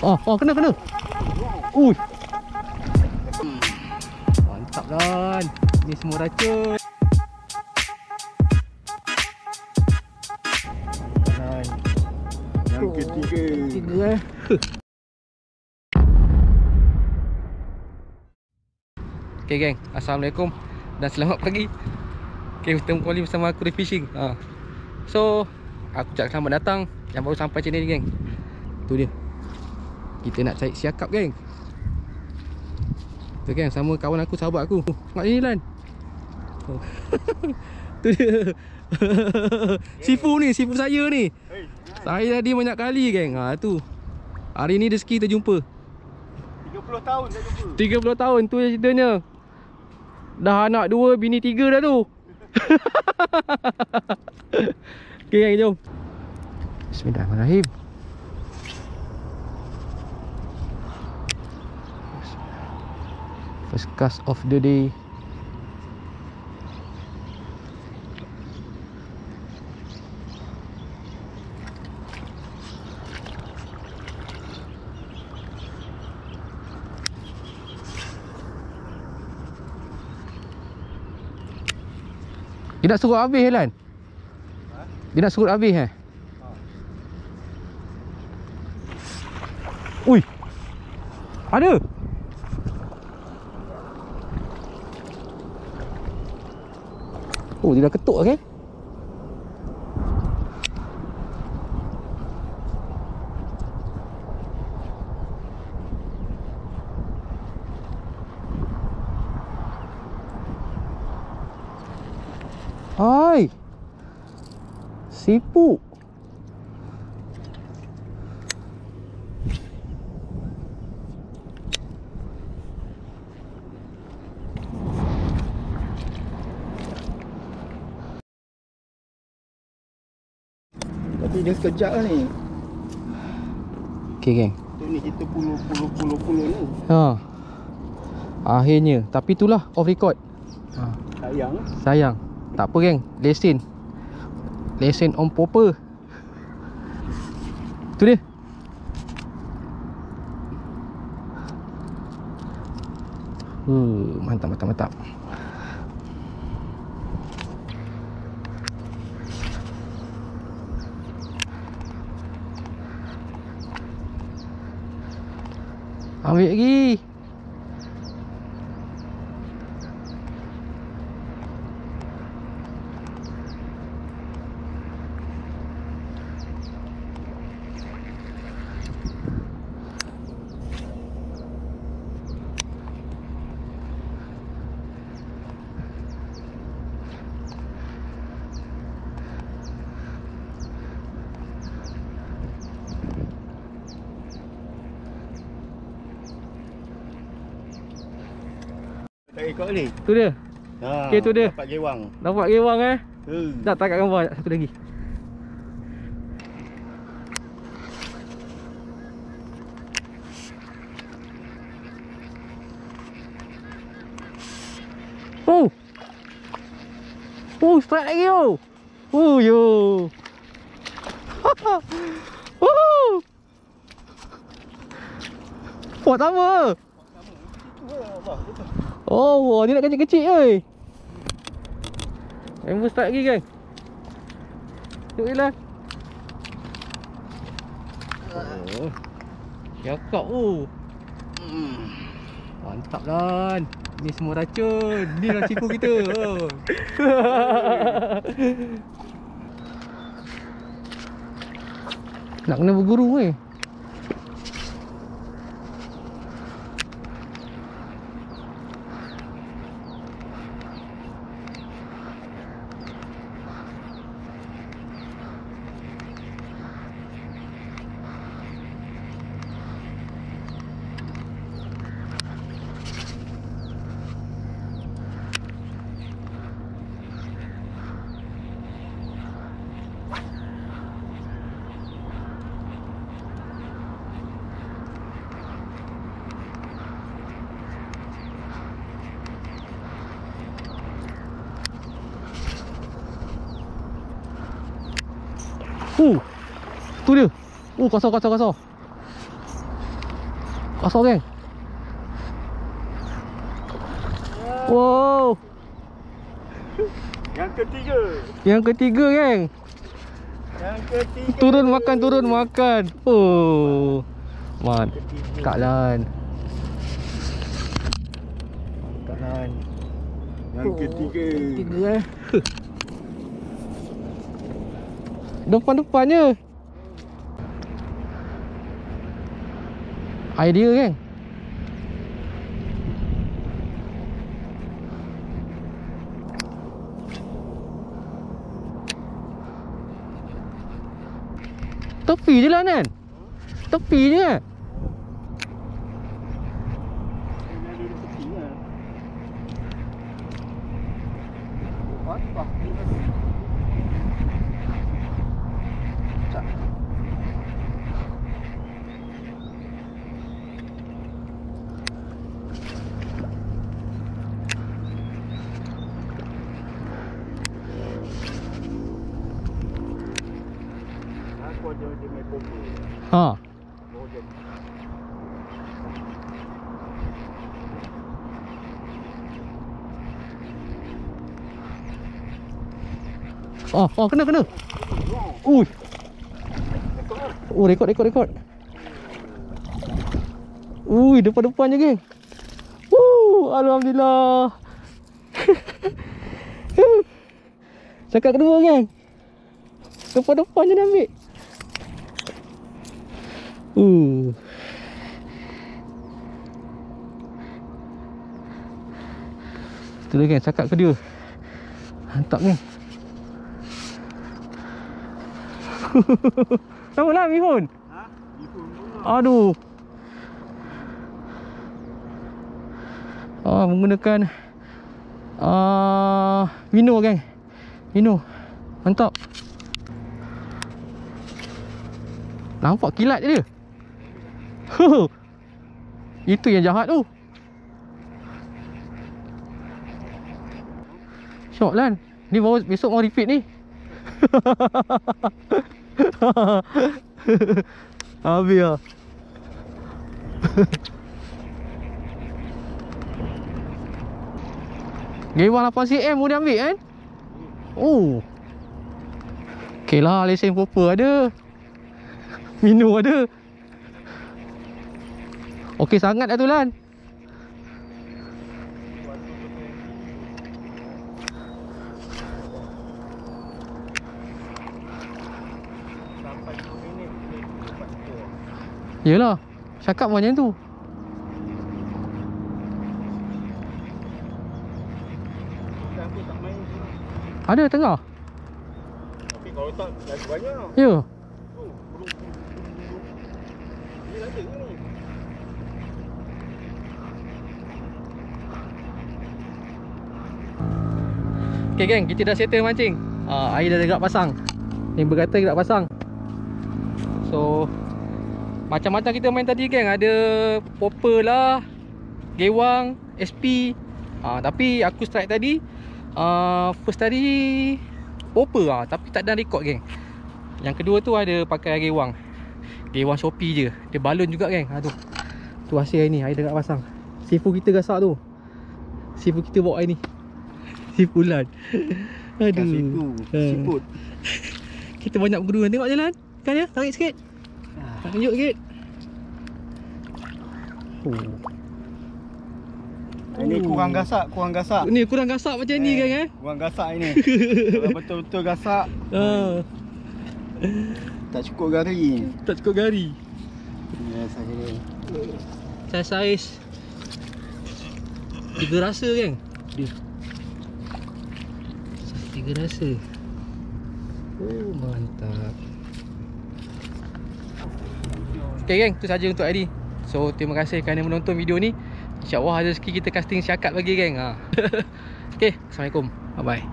Oh, kena. Ui. Mantap Lan. Ni semua racun. Lan. Yang ketiga. Okay geng, Assalamualaikum dan selamat pagi. Okay, bertemu kembali bersama aku di Fishing. So, aku ucap selamat datang yang baru sampai channel ni geng. Tu dia, kita nak cari siakap geng. Tu geng, sama kawan aku, sahabat aku. Tengok ni Lan. Tu dia. Sifu ni, sifu saya ni. Saya tadi banyak kali geng. Tu. Hari ni rezeki terjumpa. 30 tahun dah jumpa. 30 tahun tu je ceritanya. Dah anak 2, bini 3 dah tu. Okay geng, jom. Bismillahirrahmanirrahim. First cast of the day. Dia nak surut habis Lan? Dia nak surut habis Ui. Ada. Oh, dia dah ketuk okey. Hai. Siput. Tapi dia sekejap lah ni. Okay geng. Tu ni kita puluh ni. Akhirnya. Tapi itulah off record. Sayang. Tak apa geng. Lesen on proper. Tu dia. Mantap. Ambil lagi. Tak ikut ni. Tu dia. Okey, tu dia. Dapat gewang. Nampak gewang Dah tak kat gambar. Satu lagi. Strike lagi yo. Pot sama. Oh, dia nak kecil-kecil oi. Ambil start lagi geng. Tengok je lah. Cakap mantap Lan. Ni semua racun. Ni lah siku kita. Nak kena berguru Tu dia. Kosong. Masuk geng. Wow. Yang ketiga. Yang ketiga geng. Yang ketiga. Turun makan. Oh. Mantap lan. Yang ketiga. Ketiga Depan-depannya. Idea kan? Tepi je lah kan? Tepi je kan? Ha. Oh, kena. Ui. Oh, rekod. Ui, depan-depannya geng. Alhamdulillah. Cakap kedua geng. Depan-depannya dah ambil. Itu dah geng, cakap kedua. Mantap ni. Sama lah bihun. Ha? Bihun pula. Aduh. Menggunakan Mino geng. Mino. Mantap. Nampak kilat je dia. Itu yang jahat tu. Syok lan. Ni baru besok mau repeat ni. Habis lah. Gewang 8cm boleh ambil kan? Okay lah, lesen popper ada. Mino ada. Okey sangat dah tu lan. Sampai 2 minit boleh dapat tu. Yelah, cakap macam tu. Aku tak main sini. Ada tengah. Tapi kalau tak lagi banyak. Ya. Tu, belum. Ni ada ni. Okay geng, kita dah settle mancing. Air dah gerak pasang. Yang berkata gerak pasang. So macam-macam kita main tadi geng. Ada popper lah, gewang, SP. Tapi aku strike tadi first tadi popper tapi tak ada record geng. Yang kedua tu ada pakai gewang. Gewang Shopee je. Dia balon juga geng. Tu hasil air ni, air dah gerak pasang. Sifu kita gasak tu. Sifu kita bawa air ni. Sipulan. Aduh. Siput. Kita banyak berdua. Tengok jalan. Kan ya? Tarik sikit. Tunjuk sikit. Ini kurang gasak. Ni kurang gasak macam ni kan Kurang gasak ini. Kalau betul-betul gasak, tak cukup gari. Ya, saya Saiz 3 rasa kan? Dia 3 rasa. Mantap. Okay geng, tu saja untuk hari ni. So terima kasih kerana menonton video ni. InsyaAllah ada rezeki kita casting syakat lagi geng. Okay, Assalamualaikum. Bye bye.